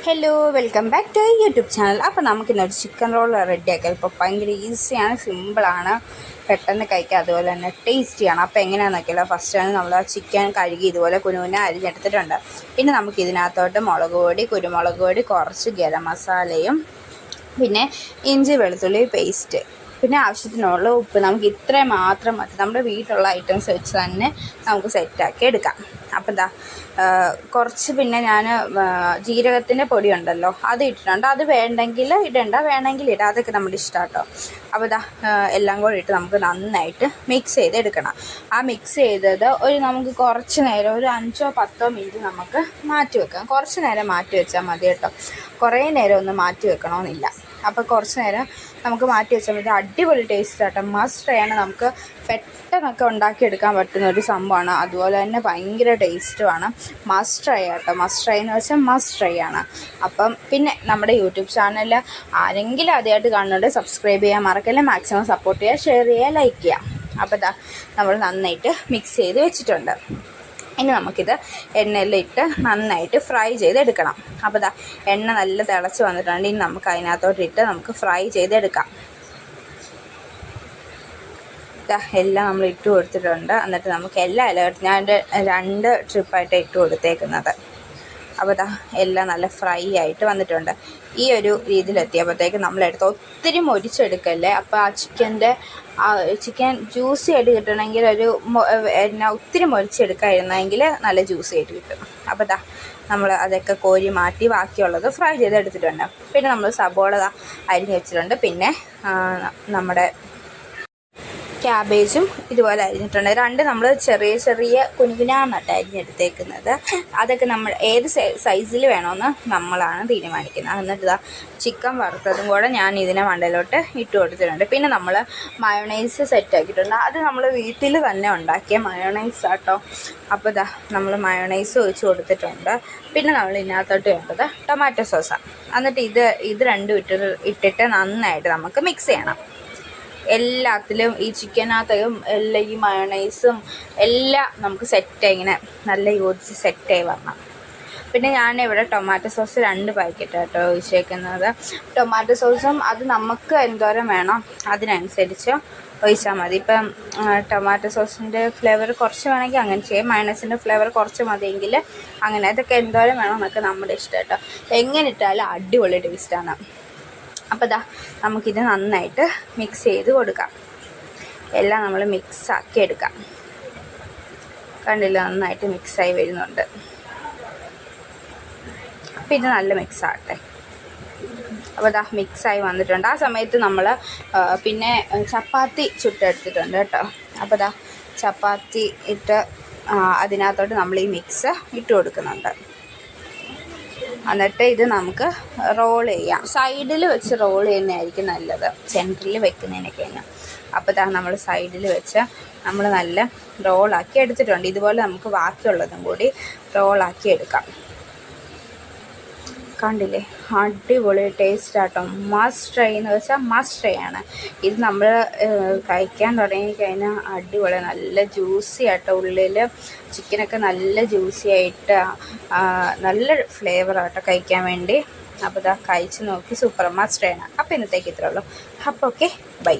Hello, welcome back to YouTube channel. അപ്പോൾ നമുക്കിന്നൊരു chicken roll റെഡിയാക്കാം. ഇപ്പോൾ ഭയങ്കര ഈസിയാണ്, സിമ്പിളാണ്, പെട്ടെന്ന് കഴിക്കാം, അതുപോലെ തന്നെ ടേസ്റ്റിയാണ്. അപ്പോൾ എങ്ങനെയാണെന്നൊക്കെയല്ലോ, ഫസ്റ്റാണ് നമ്മൾ ആ ചിക്കൻ കഴുകി ഇതുപോലെ കുനുകുന അരിഞ്ഞെടുത്തിട്ടുണ്ട്. പിന്നെ നമുക്കിതിനകത്തോട്ട് മുളക് പൊടി, കുരുമുളക് പൊടി, കുറച്ച് ഗരം മസാലയും പിന്നെ ഇഞ്ചി വെളുത്തുള്ളി പേസ്റ്റ്, പിന്നെ ആവശ്യത്തിനുള്ള ഉപ്പ്. നമുക്ക് ഇത്രയും മാത്രം മതി. നമ്മുടെ വീട്ടിലുള്ള ഐറ്റംസ് വെച്ച് തന്നെ നമുക്ക് സെറ്റാക്കി എടുക്കാം. അപ്പം കുറച്ച് പിന്നെ ഞാൻ ജീരകത്തിൻ്റെ പൊടി ഉണ്ടല്ലോ, അത് ഇട്ടിട്ടുണ്ട്. അത് വേണ്ടെങ്കിൽ ഇടണ്ട, വേണമെങ്കിൽ ഇടാം, അതൊക്കെ നമ്മുടെ ഇഷ്ടം കേട്ടോ. അപ്പോൾ എല്ലാം കൂടി ഇട്ട് നമുക്ക് നന്നായിട്ട് മിക്സ് ചെയ്തെടുക്കണം. ആ മിക്സ് ചെയ്തത് നമുക്ക് കുറച്ച് നേരം, ഒരു 5-10 മിനിറ്റ് നമുക്ക് മാറ്റി വെക്കാം. കുറച്ച് നേരം മാറ്റി വെച്ചാൽ മതി കേട്ടോ, കുറേ നേരം ഒന്നും മാറ്റി വെക്കണമെന്നില്ല. അപ്പോൾ കുറച്ച് നേരം നമുക്ക് മാറ്റി വെച്ചാൽ മതി. അടിപൊളി ടേസ്റ്റ് ആട്ടോ, മസ്റ്റ് ട്രൈ ആണ്. നമുക്ക് പെട്ടെന്നൊക്കെ ഉണ്ടാക്കിയെടുക്കാൻ പറ്റുന്ന ഒരു സംഭവമാണ്, അതുപോലെ തന്നെ ഭയങ്കര ടേസ്റ്റുമാണ്. മസ്റ്റ് ട്രൈ ആട്ടോ, മസ്റ്റ് ട്രൈ എന്ന് വെച്ചാൽ മസ്റ്റ് ട്രൈ ആണ്. അപ്പം പിന്നെ നമ്മുടെ യൂട്യൂബ് ചാനൽ ആരെങ്കിലും ആദ്യമായിട്ട് കാണുന്നുണ്ട്, സബ്സ്ക്രൈബ് ചെയ്യാൻ മറക്കല്ലേ, മാക്സിമം സപ്പോർട്ട് ചെയ്യുക, ഷെയർ ചെയ്യുക, ലൈക്ക് ചെയ്യുക. അപ്പോൾ നമ്മൾ നന്നായിട്ട് മിക്സ് ചെയ്ത് വെച്ചിട്ടുണ്ട്. ഇനി നമുക്കിത് എണ്ണയിലിട്ട് നന്നായിട്ട് ഫ്രൈ ചെയ്തെടുക്കണം. അപ്പോൾ എണ്ണ നല്ല തിളച്ച് വന്നിട്ടുണ്ട്. ഇനി നമുക്ക് അതിനകത്തോട്ടിട്ട് നമുക്ക് ഫ്രൈ ചെയ്തെടുക്കാം. എല്ലാം നമ്മൾ ഇട്ട് കൊടുത്തിട്ടുണ്ട്. എന്നിട്ട് നമുക്ക് എല്ലാ ഇലകട്ടും ഞാൻ 2 ട്രിപ്പായിട്ട് ഇട്ട് കൊടുത്തേക്കുന്നത്. അപ്പോൾ എല്ലാം നല്ല ഫ്രൈ ആയിട്ട് വന്നിട്ടുണ്ട്. ഈ ഒരു രീതിയിലെത്തിയപ്പോഴത്തേക്ക് നമ്മളെടുത്ത് ഒത്തിരി മൊരിച്ചെടുക്കല്ലേ. അപ്പോൾ ആ ചിക്കൻ ജ്യൂസി ആയിട്ട് കിട്ടണമെങ്കിൽ ഒത്തിരി മൊരിച്ചെടുക്കാതിരുന്നെങ്കിൽ നല്ല ജ്യൂസി ആയിട്ട് കിട്ടും. അപ്പോൾ നമ്മൾ അതൊക്കെ കോരി മാറ്റി ബാക്കിയുള്ളത് ഫ്രൈ ചെയ്തെടുത്തിട്ടുണ്ട്. പിന്നെ നമ്മൾ സബോള അരിഞ്ഞ് വെച്ചിട്ടുണ്ട്. പിന്നെ നമ്മുടെ ക്യാബേജും ഇതുപോലെ അരിഞ്ഞിട്ടുണ്ട്. 2 നമ്മൾ ചെറിയ ചെറിയ കുനുകുനാന്നിട്ട് അരിഞ്ഞെടുത്തേക്കുന്നത്. അതൊക്കെ നമ്മൾ ഏത് സൈസിൽ വേണമെന്ന് നമ്മളാണ് തീരുമാനിക്കുന്നത്. എന്നിട്ട് ചിക്കൻ വറുത്തതും കൂടെ ഞാൻ ഇതിനെ മണ്ടയിലോട്ട് ഇട്ട് കൊടുത്തിട്ടുണ്ട്. പിന്നെ നമ്മൾ മയോണൈസ് സെറ്റാക്കിയിട്ടുണ്ട്. അത് നമ്മൾ വീട്ടിൽ തന്നെ ഉണ്ടാക്കിയ മയോണൈസ് ആട്ടോ. അപ്പോൾ നമ്മൾ മയോണൈസ് ഒഴിച്ച് കൊടുത്തിട്ടുണ്ട്. പിന്നെ നമ്മൾ ഇതിനകത്തോട്ട് വേണ്ടത് ടൊമാറ്റോ സോസാണ്. എന്നിട്ട് ഇത് രണ്ടും ഇട്ടിട്ട് നന്നായിട്ട് നമുക്ക് മിക്സ് ചെയ്യണം. എല്ലാത്തിലും ഈ ചിക്കനകത്തും എല്ലാം ഈ മയോണൈസും എല്ലാം നമുക്ക് സെറ്റായി ഇങ്ങനെ നല്ല യോജിച്ച് സെറ്റായി വരണം. പിന്നെ ഞാനിവിടെ ടൊമാറ്റോ സോസ് 2 പാക്കറ്റ് കേട്ടോ ഒഴിച്ചേക്കുന്നത്. ടൊമാറ്റോ സോസും അത് നമുക്ക് എന്തോരം വേണം അതിനനുസരിച്ച് ഒഴിച്ചാൽ മതി. ഇപ്പം ടൊമാറ്റോ സോസിൻ്റെ ഫ്ലേവർ കുറച്ച് വേണമെങ്കിൽ അങ്ങനെ ചെയ്യാം, മയോണൈസിൻ്റെ ഫ്ലേവർ കുറച്ച് മതിയെങ്കിൽ അങ്ങനെ. അതൊക്കെ എന്തോരം വേണം എന്നൊക്കെ നമ്മുടെ ഇഷ്ടം കേട്ടോ. എങ്ങനെ ഇട്ടാലും അടിപൊളി ടേസ്റ്റാണ്. അപ്പോൾ നമുക്കിത് നന്നായിട്ട് മിക്സ് ചെയ്ത് കൊടുക്കാം. എല്ലാം നമ്മൾ മിക്സാക്കി എടുക്കാം. കണ്ടില്ല, നന്നായിട്ട് മിക്സായി വരുന്നുണ്ട്. അപ്പോൾ ഇത് നല്ല മിക്സാകട്ടെ. അപ്പോൾ മിക്സായി വന്നിട്ടുണ്ട്. ആ സമയത്ത് നമ്മൾ പിന്നെ ചപ്പാത്തി ചുട്ടെടുത്തിട്ടുണ്ട് കേട്ടോ. അപ്പോൾ ചപ്പാത്തി ഇട്ട് അതിനകത്തോട്ട് നമ്മൾ ഈ മിക്സ് ഇട്ട് കൊടുക്കുന്നുണ്ട്. എന്നിട്ട് ഇത് നമുക്ക് റോൾ ചെയ്യാം. സൈഡിൽ വെച്ച് റോൾ ചെയ്യുന്നതായിരിക്കും നല്ലത്, സെൻറ്ററിൽ വെക്കുന്നതിനൊക്കെ തന്നെ. അപ്പോൾ നമ്മൾ സൈഡിൽ വെച്ച് നമ്മൾ നല്ല റോളാക്കി എടുത്തിട്ടുണ്ട്. ഇതുപോലെ നമുക്ക് ബാക്കിയുള്ളതും കൂടി റോളാക്കി എടുക്കാം. കണ്ടില്ലേ, അടിപൊളി ടേസ്റ്റ് ആട്ടോ. മസ്റ്റ് ട്രൈ എന്ന് വെച്ചാൽ മസ്റ്റ് ട്രൈ ആണ്. ഇത് നമ്മൾ കഴിക്കാൻ തുടങ്ങിക്കഴിഞ്ഞാൽ അടിപൊളി, നല്ല ജ്യൂസി ആട്ടോ. ഉള്ളിൽ ചിക്കനൊക്കെ നല്ല ജ്യൂസി ആയിട്ട് നല്ല ഫ്ലേവർ ആട്ടോ കഴിക്കാൻ വേണ്ടി. അപ്പോൾ കഴിച്ച് നോക്കി, സൂപ്പർ മസ്റ്റ് ട്രൈ ആണ്. അപ്പോൾ ഇന്നത്തേക്ക് ഇത്രേ ഉള്ളൂ. അപ്പോൾ ഓക്കെ, ബൈ.